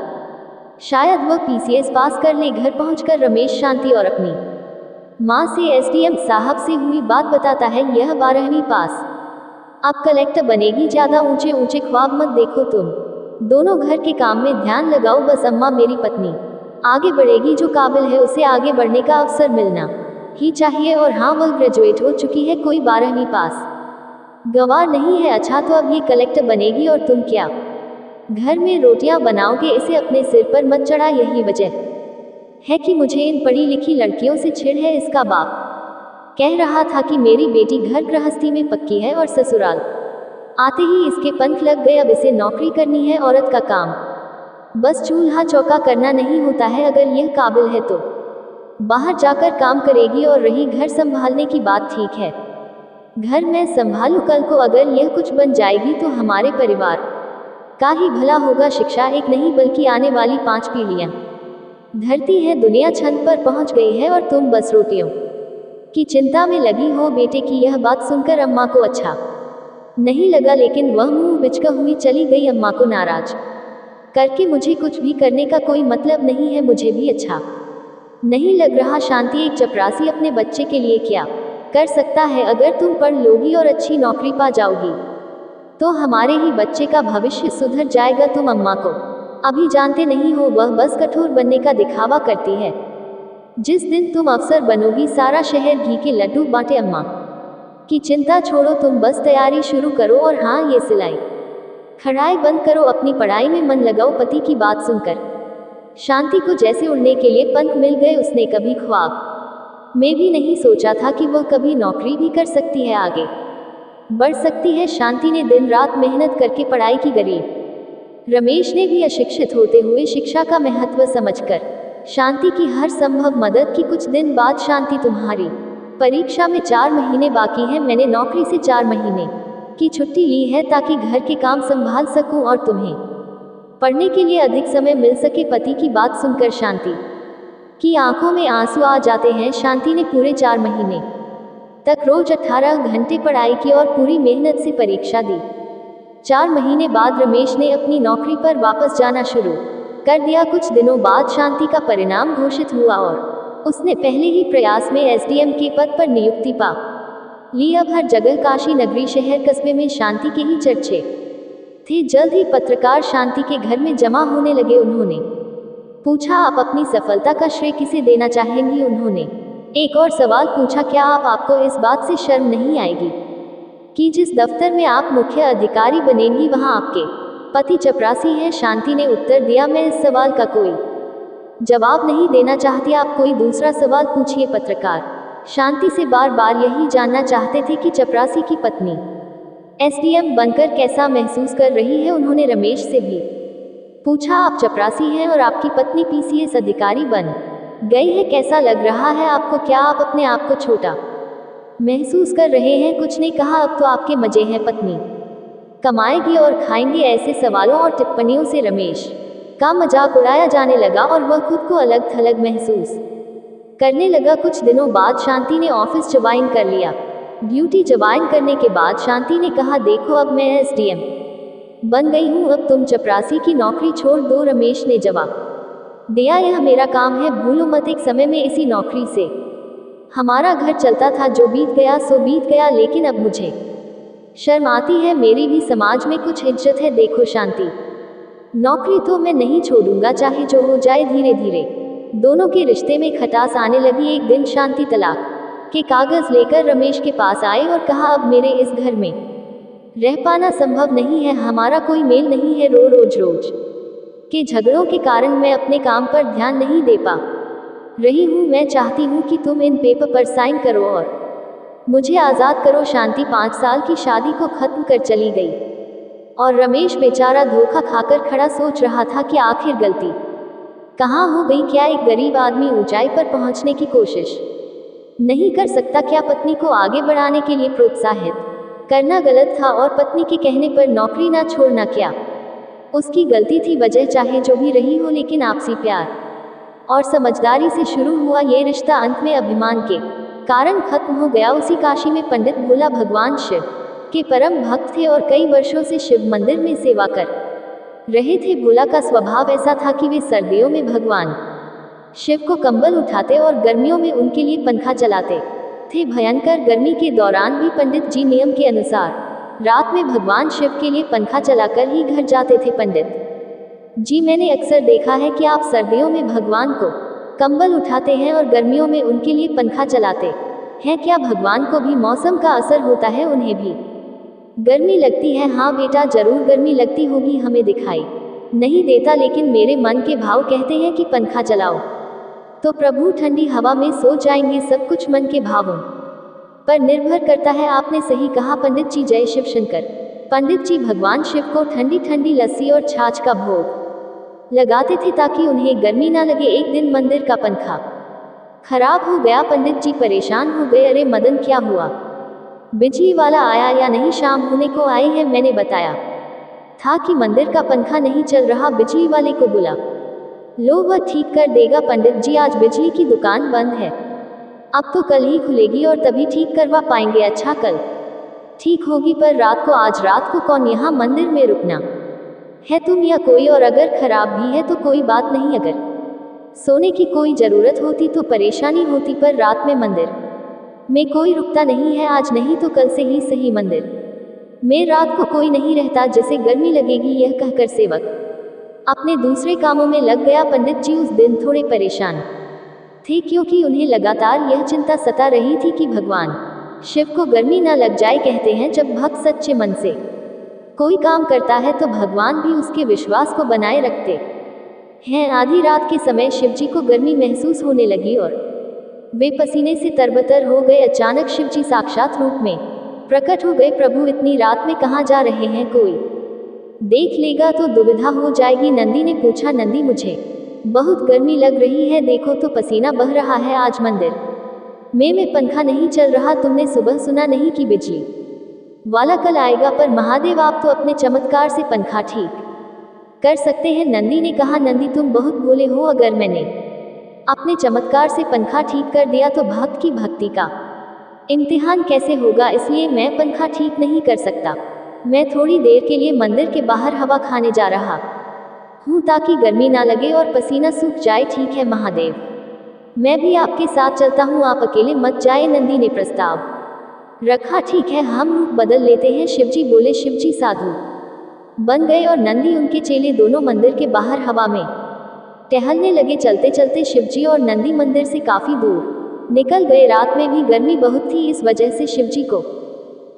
शायद वह पीसीएस पास कर ले। घर पहुंचकर रमेश शांति और अपनी माँ से एसडीएम साहब से हुई बात बताता है। यह 12वीं पास, अब कलेक्टर बनेगी। ज्यादा ऊंचे ऊंचे ख्वाब मत देखो, तुम दोनों घर के काम में ध्यान लगाओ बस। अम्मा, मेरी पत्नी आगे बढ़ेगी, जो काबिल है उसे आगे बढ़ने का अवसर मिलना ही चाहिए। और हाँ, वह ग्रेजुएट हो चुकी है, कोई 12वीं पास गवार नहीं है। अच्छा, तो अब ये कलेक्टर बनेगी और तुम क्या घर में रोटियां बनाओगे? इसे अपने सिर पर मत चढ़ा, यही वजह है कि मुझे इन पढ़ी लिखी लड़कियों से चिढ़ है। इसका बाप कह रहा था कि मेरी बेटी घर गृहस्थी में पक्की है और ससुराल आते ही इसके पंख लग गए। अब इसे नौकरी करनी है। औरत का काम बस चूल्हा चौका करना नहीं होता है। अगर यह काबिल है तो बाहर जाकर काम करेगी। और रही घर संभालने की बात, ठीक है, घर मैं संभालूं। कल को अगर यह कुछ बन जाएगी तो हमारे परिवार का ही भला होगा। शिक्षा एक नहीं बल्कि आने वाली 5 पीढ़ियां धरती है। दुनिया छंद पर पहुंच गई है और तुम बस रोटियों की चिंता में लगी हो। बेटे की यह बात सुनकर अम्मा को अच्छा नहीं लगा, लेकिन वह मुंह बिचका हुई चली गई। अम्मा को नाराज करके मुझे कुछ भी करने का कोई मतलब नहीं है। मुझे भी अच्छा नहीं लग रहा शांति। एक चपरासी अपने बच्चे के लिए क्या कर सकता है? अगर तुम पढ़ लोगी और अच्छी नौकरी पा जाओगी तो हमारे ही बच्चे का भविष्य सुधर जाएगा। तुम अम्मा को अभी जानते नहीं हो, वह बस कठोर बनने का दिखावा करती है। जिस दिन तुम अफसर बनोगी सारा शहर घी के लड्डू बांटे। अम्मा की चिंता छोड़ो, तुम बस तैयारी शुरू करो। और हाँ, ये सिलाई कढ़ाई बंद करो, अपनी पढ़ाई में मन लगाओ। पति की बात सुनकर शांति को जैसे उड़ने के लिए पंख मिल गए। उसने कभी ख्वाब में भी नहीं सोचा था कि वह कभी नौकरी भी कर सकती है, आगे बढ़ सकती है। शांति ने दिन रात मेहनत करके पढ़ाई की। गरीब रमेश ने भी अशिक्षित होते हुए शिक्षा का महत्व समझकर शांति की हर संभव मदद की। कुछ दिन बाद, शांति, तुम्हारी परीक्षा में 4 महीने बाकी हैं। मैंने नौकरी से 4 महीने की छुट्टी ली है ताकि घर के काम संभाल सकूं और तुम्हें पढ़ने के लिए अधिक समय मिल सके। पति की बात सुनकर शांति की आंखों में आंसू आ जाते हैं। शांति ने पूरे 4 महीने तक रोज 18 घंटे पढ़ाई की और पूरी मेहनत से परीक्षा दी। 4 महीने बाद रमेश ने अपनी नौकरी पर वापस जाना शुरू कर दिया। कुछ दिनों बाद शांति का परिणाम घोषित हुआ और उसने पहले ही प्रयास में एसडीएम के पद पर नियुक्ति पा ली। अब हर जगह, काशी नगरी, शहर कस्बे में शांति के ही चर्चे थे। जल्द ही पत्रकार शांति के घर में जमा होने लगे। उन्होंने पूछा, आप अपनी सफलता का श्रेय किसे देना चाहेंगी? उन्होंने एक और सवाल पूछा, क्या आपको इस बात से शर्म नहीं आएगी कि जिस दफ्तर में आप मुख्य अधिकारी बनेंगी वहां आपके पति चपरासी हैं? शांति ने उत्तर दिया, मैं इस सवाल का कोई जवाब नहीं देना चाहती। आप कोई दूसरा सवाल पूछिए। पत्रकार शांति से बार बार यही जानना चाहते थे कि चपरासी की पत्नी एसडीएम बनकर कैसा महसूस कर रही है। उन्होंने रमेश से भी पूछा, आप चपरासी हैं और आपकी पत्नी पीसीएस अधिकारी बन गई है, कैसा लग रहा है आपको? क्या आप अपने आप को छोटा महसूस कर रहे हैं? कुछ ने कहा, अब तो आपके मजे हैं, पत्नी कमाएगी और खाएंगे। ऐसे सवालों और टिप्पणियों से रमेश का मजाक उड़ाया जाने लगा और वह खुद को अलग थलग महसूस करने लगा। कुछ दिनों बाद शांति ने ऑफिस ज्वाइन कर लिया। ड्यूटी ज्वाइन करने के बाद शांति ने कहा, देखो अब मैं एसडीएम बन गई हूँ, अब तुम चपरासी की नौकरी छोड़ दो। रमेश ने जवाब दिया, यह मेरा काम है, भूलो मत। एक समय में इसी नौकरी से हमारा घर चलता था, जो बीत गया सो बीत गया, लेकिन अब मुझे शर्म आती है। मेरी भी समाज में कुछ इज्जत है। देखो शांति, नौकरी तो मैं नहीं छोड़ूंगा, चाहे जो हो जाए। धीरे धीरे दोनों के रिश्ते में खटास आने लगी। एक दिन शांति तलाक के कागज लेकर रमेश के पास आए और कहा, अब मेरे इस घर में रह पाना संभव नहीं है, हमारा कोई मेल नहीं है, रोज के झगड़ों के कारण मैं अपने काम पर ध्यान नहीं दे पा रही हूँ। मैं चाहती हूँ कि तुम इन पेपर पर साइन करो और मुझे आज़ाद करो। शांति 5 साल की शादी को खत्म कर चली गई और रमेश बेचारा धोखा खाकर खड़ा सोच रहा था कि आखिर गलती कहाँ हो गई। क्या एक गरीब आदमी ऊंचाई पर पहुंचने की कोशिश नहीं कर सकता? क्या पत्नी को आगे बढ़ाने के लिए प्रोत्साहित करना गलत था और पत्नी के कहने पर नौकरी ना छोड़ना क्या उसकी गलती थी? वजह चाहे जो भी रही हो, लेकिन आपसी प्यार और समझदारी से शुरू हुआ ये रिश्ता अंत में अभिमान के कारण खत्म हो गया। उसी काशी में पंडित भोला भगवान शिव के परम भक्त थे और कई वर्षों से शिव मंदिर में सेवा कर रहे थे। भोला का स्वभाव ऐसा था कि वे सर्दियों में भगवान शिव को कंबल उठाते और गर्मियों में उनके लिए पंखा चलाते थे। भयंकर गर्मी के दौरान भी पंडित जी नियम के अनुसार रात में भगवान शिव के लिए पंखा चलाकर ही घर जाते थे। पंडित जी, मैंने अक्सर देखा है कि आप सर्दियों में भगवान को कंबल उठाते हैं और गर्मियों में उनके लिए पंखा चलाते हैं। क्या भगवान को भी मौसम का असर होता है? उन्हें भी गर्मी लगती है? हाँ बेटा, जरूर गर्मी लगती होगी, हमें दिखाई नहीं देता, लेकिन मेरे मन के भाव कहते हैं कि पंखा चलाओ तो प्रभु ठंडी हवा में सो जाएंगे। सब कुछ मन के भावों पर निर्भर करता है। आपने सही कहा पंडित जी, जय शिव शंकर। पंडित जी भगवान शिव को ठंडी ठंडी लस्सी और छाछ का भोग लगाते थे ताकि उन्हें गर्मी ना लगे। एक दिन मंदिर का पंखा खराब हो गया। पंडित जी परेशान हो गए। अरे मदन, क्या हुआ? बिजली वाला आया या नहीं? शाम होने को आए हैं, मैंने बताया था कि मंदिर का पंखा नहीं चल रहा, बिजली वाले को बुला लो, वह ठीक कर देगा। पंडित जी, आज बिजली की दुकान बंद है, अब तो कल ही खुलेगी और तभी ठीक करवा पाएंगे। अच्छा, कल ठीक होगी, पर रात को? आज रात को कौन यहाँ मंदिर में रुकना है, तुम या कोई और? अगर खराब भी है तो कोई बात नहीं, अगर सोने की कोई ज़रूरत होती तो परेशानी होती, पर रात में मंदिर में कोई रुकता नहीं है। आज नहीं तो कल से ही सही, मंदिर में रात को कोई नहीं रहता, जिसे गर्मी लगेगी। यह कहकर सेवक अपने दूसरे कामों में लग गया। पंडित जी उस दिन थोड़े परेशान थे, क्योंकि उन्हें लगातार यह चिंता सता रही थी कि भगवान शिव को गर्मी न लग जाए। कहते हैं, जब भक्त सच्चे मन से कोई काम करता है तो भगवान भी उसके विश्वास को बनाए रखते हैं। आधी रात के समय शिवजी को गर्मी महसूस होने लगी और वे पसीने से तरबतर हो गए। अचानक शिवजी साक्षात रूप में प्रकट हो गए। प्रभु, इतनी रात में कहाँ जा रहे हैं? कोई देख लेगा तो दुविधा हो जाएगी। नंदी ने पूछा, नंदी, मुझे बहुत गर्मी लग रही है, देखो तो पसीना बह रहा है। आज मंदिर में पंखा नहीं चल रहा। तुमने सुबह सुना नहीं कि बिजली वाला कल आएगा? पर महादेव, आप तो अपने चमत्कार से पंखा ठीक कर सकते हैं। नंदी ने कहा, नंदी तुम बहुत भोले हो, अगर मैंने अपने चमत्कार से पंखा ठीक कर दिया तो भक्त की भक्ति का इम्तिहान कैसे होगा? इसलिए मैं पंखा ठीक नहीं कर सकता। मैं थोड़ी देर के लिए मंदिर के बाहर हवा खाने जा रहा हूँ ताकि गर्मी ना लगे और पसीना सूख जाए। ठीक है महादेव, मैं भी आपके साथ चलता हूँ, आप अकेले मत जाए। नंदी ने प्रस्ताव रखा। ठीक है, हम रूप बदल लेते हैं। शिवजी बोले। शिवजी साधु बन गए और नंदी उनके चेले दोनों मंदिर के बाहर हवा में टहलने लगे। चलते चलते शिवजी और नंदी मंदिर से काफी दूर निकल गए। रात में भी गर्मी बहुत थी, इस वजह से शिवजी को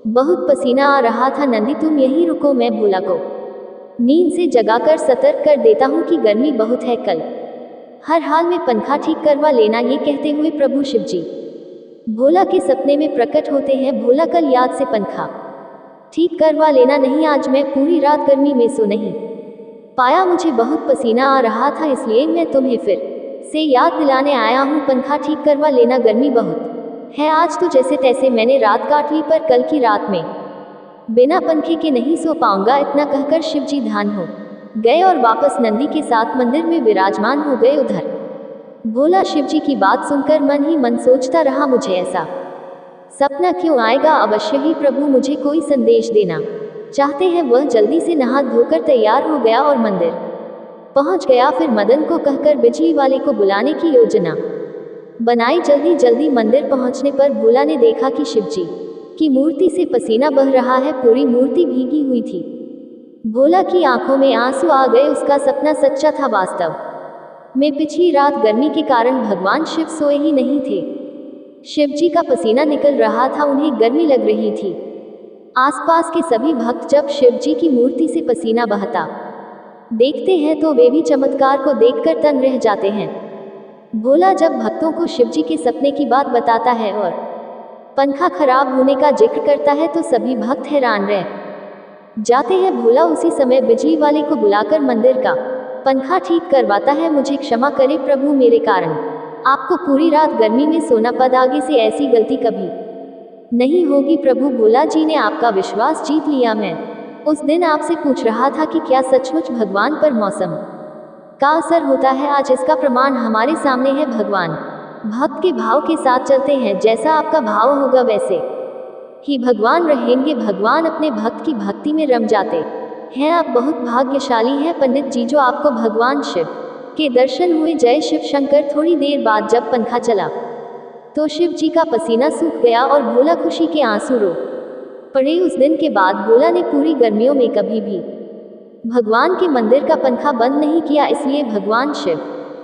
बहुत पसीना आ रहा था। नंदी, तुम यहीं रुको, मैं भोला को नींद से जगाकर सतर्क कर देता हूँ कि गर्मी बहुत है, कल हर हाल में पंखा ठीक करवा लेना। ये कहते हुए प्रभु शिवजी भोला के सपने में प्रकट होते हैं। भोला, कल याद से पंखा ठीक करवा लेना। नहीं, आज मैं पूरी रात गर्मी में सो नहीं पाया, मुझे बहुत पसीना आ रहा था, इसलिए मैं तुम्हें फिर से याद दिलाने आया हूँ, पंखा ठीक करवा लेना। गर्मी बहुत है आज, तो जैसे तैसे मैंने रात काट ली, पर कल की रात में बिना पंखे के नहीं सो पाऊंगा। इतना कहकर शिवजी ध्यान हो गए और वापस नंदी के साथ मंदिर में विराजमान हो गए। उधर भोला शिवजी की बात सुनकर मन ही मन सोचता रहा, मुझे ऐसा सपना क्यों आएगा? अवश्य ही प्रभु मुझे कोई संदेश देना चाहते हैं। वह जल्दी से नहा धोकर तैयार हो गया और मंदिर पहुंच गया। फिर मदन को कहकर बिजली वाले को बुलाने की योजना बनाई। जल्दी जल्दी मंदिर पहुंचने पर भोला ने देखा कि शिवजी की मूर्ति से पसीना बह रहा है, पूरी मूर्ति भीगी हुई थी। भोला की आंखों में आंसू आ गए, उसका सपना सच्चा था वास्तव में पिछली रात गर्मी के कारण भगवान शिव सोए ही नहीं थे। शिव जी का पसीना निकल रहा था, उन्हें गर्मी लग रही थी। आसपास के सभी भक्त जब शिव जी की मूर्ति से पसीना बहता देखते हैं तो वे भी चमत्कार को देखकर तंग रह जाते हैं। भोला जब भक्तों को शिव जी के सपने की बात बताता है और पंखा खराब होने का जिक्र करता है तो सभी भक्त हैरान रह जाते हैं। भोला उसी समय बिजली वाले को बुलाकर मंदिर का पंखा ठीक करवाता है। मुझे क्षमा करे प्रभु, मेरे कारण आपको पूरी रात गर्मी में सोना पड़, आगे से ऐसी गलती कभी नहीं होगी प्रभु। भोला जी ने आपका विश्वास जीत लिया। मैं उस दिन आपसे पूछ रहा था कि क्या सचमुच भगवान पर मौसम का असर होता है। आज इसका प्रमाण हमारे सामने है। भगवान भक्त के भाव के साथ चलते हैं, जैसा आपका भाव होगा वैसे ही भगवान रहेंगे। भगवान अपने भक्त की भक्ति में रम जाते हैं। आप बहुत भाग्यशाली हैं पंडित जी, जो आपको भगवान शिव के दर्शन हुए। जय शिव शंकर। थोड़ी देर बाद जब पंखा चला तो शिव जी का पसीना सूख गया और भोला खुशी के आंसू रो पड़े। उस दिन के बाद भोला ने पूरी गर्मियों में कभी भी भगवान के मंदिर का पंखा बंद नहीं किया, इसलिए भगवान शिव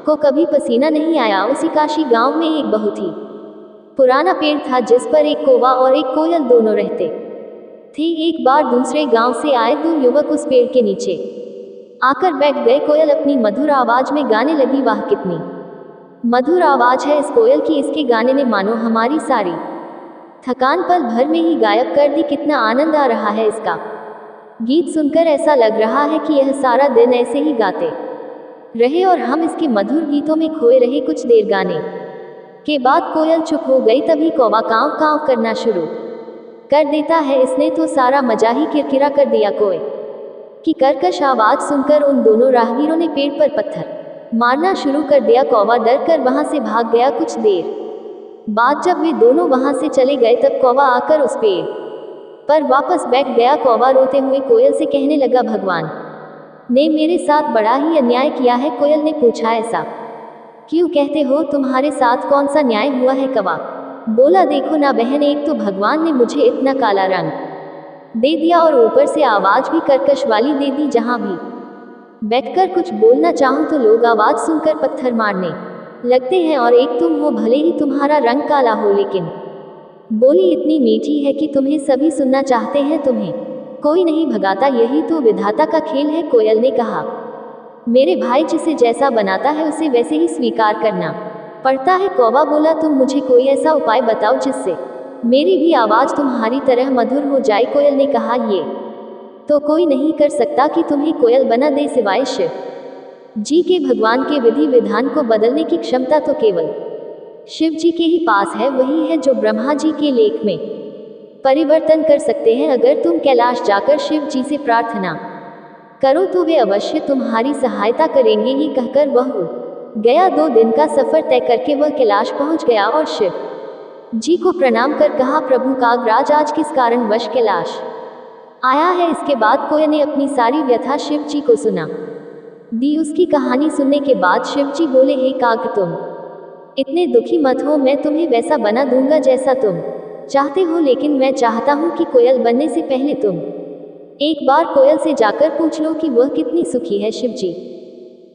को कभी पसीना नहीं आया। उसी काशी गांव में एक बहुत ही पुराना पेड़ था जिस पर एक कौवा और एक कोयल दोनों रहते थे। एक बार दूसरे गांव से आए दो युवक उस पेड़ के नीचे आकर बैठ गए। कोयल अपनी मधुर आवाज में गाने लगी। वाह, कितनी मधुर आवाज है इस कोयल की, इसके गाने ने मानो हमारी सारी थकान पल भर में ही गायब कर दी। कितना आनंद आ रहा है इसका गीत सुनकर, ऐसा लग रहा है कि यह सारा दिन ऐसे ही गाते रहे और हम इसके मधुर गीतों में खोए रहे। कुछ देर गाने के बाद कोयल चुप हो गई। तभी कौवा कांव कांव करना शुरू कर देता है। इसने तो सारा मजा ही किरकिरा कर दिया। कोयल की कर्कश आवाज सुनकर उन दोनों राहगीरों ने पेड़ पर पत्थर मारना शुरू कर दिया। कौवा डर कर वहां से भाग गया। कुछ देर बाद जब वे दोनों वहां से चले गए तब कौवा आकर उस पेड़ पर वापस बैठ गया। कौवा रोते हुए कोयल से कहने लगा, भगवान ने मेरे साथ बड़ा ही अन्याय किया है। कोयल ने पूछा, ऐसा क्यों कहते हो, तुम्हारे साथ कौन सा न्याय हुआ है। कौवा बोला, देखो ना बहन, एक तो भगवान ने मुझे इतना काला रंग दे दिया और ऊपर से आवाज भी कर्कश वाली दे दी। जहां भी बैठकर कुछ बोलना चाहूं तो लोग आवाज सुनकर पत्थर मारने लगते हैं। और एक तुम हो, भले ही तुम्हारा रंग काला हो, लेकिन बोली इतनी मीठी है कि तुम्हें सभी सुनना चाहते हैं, तुम्हें कोई नहीं भगाता। यही तो विधाता का खेल है। कोयल ने कहा, मेरे भाई जिसे जैसा बनाता है उसे वैसे ही स्वीकार करना पड़ता है। कौवा बोला, तुम मुझे कोई ऐसा उपाय बताओ जिससे मेरी भी आवाज तुम्हारी तरह मधुर हो जाए। कोयल ने कहा, ये तो कोई नहीं कर सकता कि तुम्हें कोयल बना दे सिवाय शिव जी के। भगवान के विधि विधान को बदलने की क्षमता तो केवल शिव जी के ही पास है। वही है जो ब्रह्मा जी के लेख में परिवर्तन कर सकते हैं। अगर तुम कैलाश जाकर शिव जी से प्रार्थना करो तो वे अवश्य तुम्हारी सहायता करेंगे। ये कहकर वह उड़ गया। 2 दिन का सफर तय करके वह कैलाश पहुंच गया और शिव जी को प्रणाम कर कहा, प्रभु कागराज आज किस कारण वश कैलाश आया है। इसके बाद कोयल ने अपनी सारी व्यथा शिव जी को सुना दी। उसकी कहानी सुनने के बाद शिव जी बोले, हे काग, तुम इतने दुखी मत हो, मैं तुम्हें वैसा बना दूंगा जैसा तुम चाहते हो। लेकिन मैं चाहता हूं कि कोयल बनने से पहले तुम एक बार कोयल से जाकर पूछ लो कि वह कितनी सुखी है। शिव जी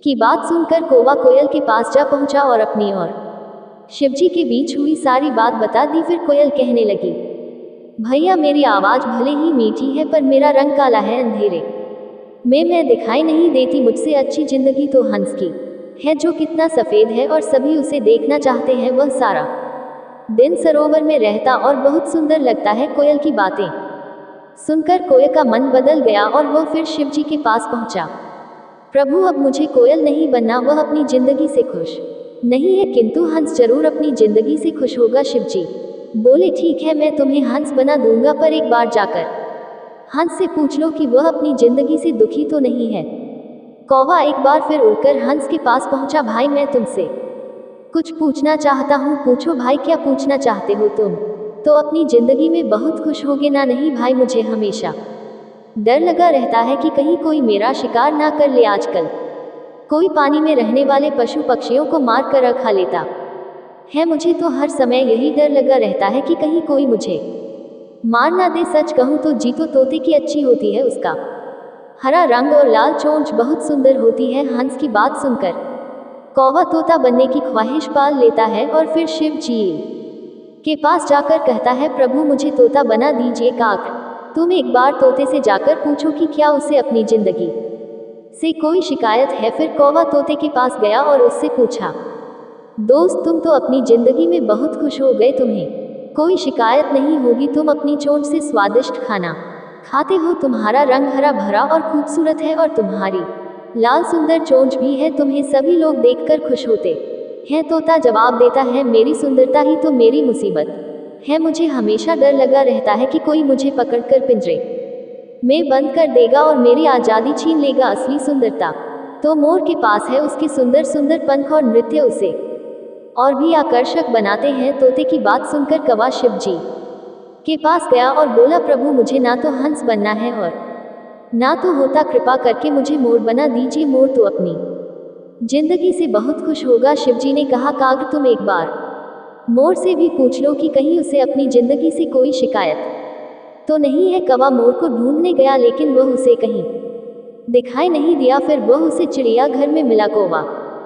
की बात सुनकर कौवा कोयल के पास जा पहुंचा और अपनी और शिव जी के बीच हुई सारी बात बता दी। फिर कोयल कहने लगी, भैया मेरी आवाज भले ही मीठी है पर मेरा रंग काला है। अंधेरे में मैं दिखाई नहीं देती। मुझसे अच्छी जिंदगी तो हंस की है जो कितना सफेद है और सभी उसे देखना चाहते हैं। वह सारा दिन सरोवर में रहता और बहुत सुंदर लगता है। कोयल की बातें सुनकर कोयल का मन बदल गया और वह फिर शिव जी के पास पहुंचा। प्रभु अब मुझे कोयल नहीं बनना। वह अपनी जिंदगी से खुश नहीं है, किंतु हंस जरूर अपनी जिंदगी से खुश होगा। शिव जी बोले, ठीक है, मैं तुम्हें हंस बना दूंगा, पर एक बार जाकर हंस से पूछ लो कि वह अपनी जिंदगी से दुखी तो नहीं है। कौवा एक बार फिर उड़कर हंस के पास पहुंचा। भाई मैं तुमसे कुछ पूछना चाहता हूँ। पूछो भाई, क्या पूछना चाहते हो तुम? तो अपनी जिंदगी में बहुत खुश होगे ना? नहीं भाई, मुझे हमेशा डर लगा रहता है कि कहीं कोई मेरा शिकार ना कर ले। आजकल कोई पानी में रहने वाले पशु पक्षियों को मार कर खा लेता है। मुझे तो हर समय यही डर लगा रहता है कि कहीं कोई मुझे मार ना दे। सच कहूँ तो जी तो तोते की अच्छी होती है, उसका हरा रंग और लाल चोंच बहुत सुंदर होती है। हंस की बात सुनकर कौवा तोता बनने की ख्वाहिश पाल लेता है और फिर शिव जी के पास जाकर कहता है, प्रभु मुझे तोता बना दीजिए। काक, तुम एक बार तोते से जाकर पूछो कि क्या उसे अपनी जिंदगी से कोई शिकायत है। फिर कौवा तोते के पास गया और उससे पूछा, दोस्त तुम तो अपनी जिंदगी में बहुत खुश हो गए, तुम्हें कोई शिकायत नहीं होगी, तुम अपनी चोंच से स्वादिष्ट खाना खाते हो, तुम्हारा रंग हरा भरा और खूबसूरत है और तुम्हारी लाल सुंदर चोंच भी है, तुम्हें सभी लोग देखकर खुश होते हैं। तोता जवाब देता है, मेरी सुंदरता ही तो मेरी मुसीबत है, मुझे हमेशा डर लगा रहता है कि कोई मुझे पकड़कर पिंजरे में बंद कर देगा और मेरी आज़ादी छीन लेगा। असली सुंदरता तो मोर के पास है, उसके सुंदर सुंदर पंख और नृत्य उसे और भी आकर्षक बनाते हैं। तोते की बात सुनकर कौवा शिव जी के पास गया और बोला, प्रभु मुझे ना तो हंस बनना है और ना तो होता, कृपा करके मुझे मोर बना दीजिए, मोर तो अपनी जिंदगी से बहुत खुश होगा। शिवजी ने कहा, काग तुम एक बार मोर से भी पूछ लो कि कहीं उसे अपनी जिंदगी से कोई शिकायत तो नहीं है। कौवा मोर को ढूंढने गया लेकिन वह उसे कहीं दिखाई नहीं दिया। फिर वह उसे चिड़ियाघर में मिला। कौवा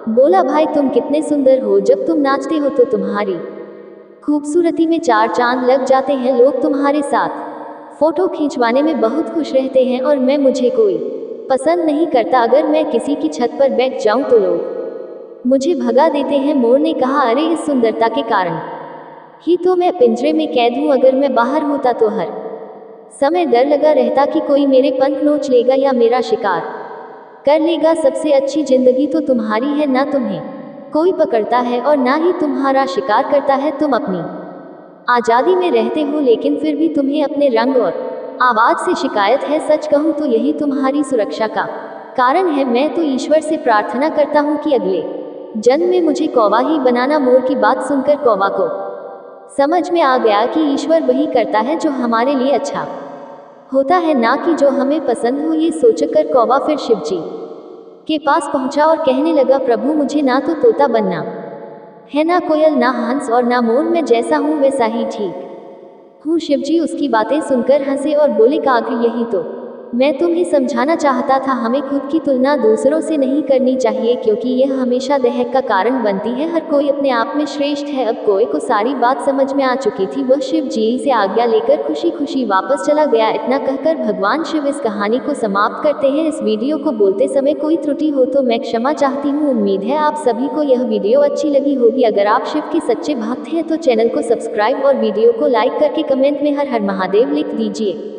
बोला, भाई तुम कितने सुंदर हो, जब तुम नाचते हो तो तुम्हारी खूबसूरती में चार चांद लग जाते हैं, लोग तुम्हारे साथ फोटो खिंचवाने में बहुत खुश रहते हैं और मुझे कोई पसंद नहीं करता, अगर मैं किसी की छत पर बैठ जाऊं तो लोग मुझे भगा देते हैं। मोर ने कहा, अरे इस सुंदरता के कारण ही तो मैं पिंजरे में कैद हूं, अगर मैं बाहर होता तो हर समय डर लगा रहता कि कोई मेरे पंख नोच लेगा या मेरा शिकार कर लेगा। सबसे अच्छी जिंदगी तो तुम्हारी है, ना तुम्हें कोई पकड़ता है और ना ही तुम्हारा शिकार करता है, तुम अपनी आज़ादी में रहते हो लेकिन फिर भी तुम्हें अपने रंग और आवाज से शिकायत है। सच कहूँ तो यही तुम्हारी सुरक्षा का कारण है। मैं तो ईश्वर से प्रार्थना करता हूँ कि अगले जन्म में मुझे कौवा ही बनाना। मोर की बात सुनकर कौवा को समझ में आ गया कि ईश्वर वही करता है जो हमारे लिए अच्छा होता है, ना कि जो हमें पसंद हो। ये सोचकर कौवा फिर शिवजी के पास पहुंचा और कहने लगा, प्रभु मुझे ना तो तोता बनना है, ना कोयल, ना हंस और ना मोर, मैं जैसा हूँ वैसा ही ठीक हूँ। शिवजी उसकी बातें सुनकर हंसे और बोले, काग यही तो मैं तुम्हें समझाना चाहता था, हमें खुद की तुलना दूसरों से नहीं करनी चाहिए, क्योंकि यह हमेशा दहक का कारण बनती है। हर कोई अपने आप में श्रेष्ठ है। अब कोए को सारी बात समझ में आ चुकी थी। वह शिव जी से आज्ञा लेकर खुशी खुशी वापस चला गया। इतना कहकर भगवान शिव इस कहानी को समाप्त करते हैं। इस वीडियो को बोलते समय कोई त्रुटि हो तो मैं क्षमा चाहती हूँ। उम्मीद है आप सभी को यह वीडियो अच्छी लगी होगी। अगर आप शिव के सच्चे भक्त हैं तो चैनल को सब्सक्राइब और वीडियो को लाइक करके कमेंट में हर हर महादेव लिख दीजिए।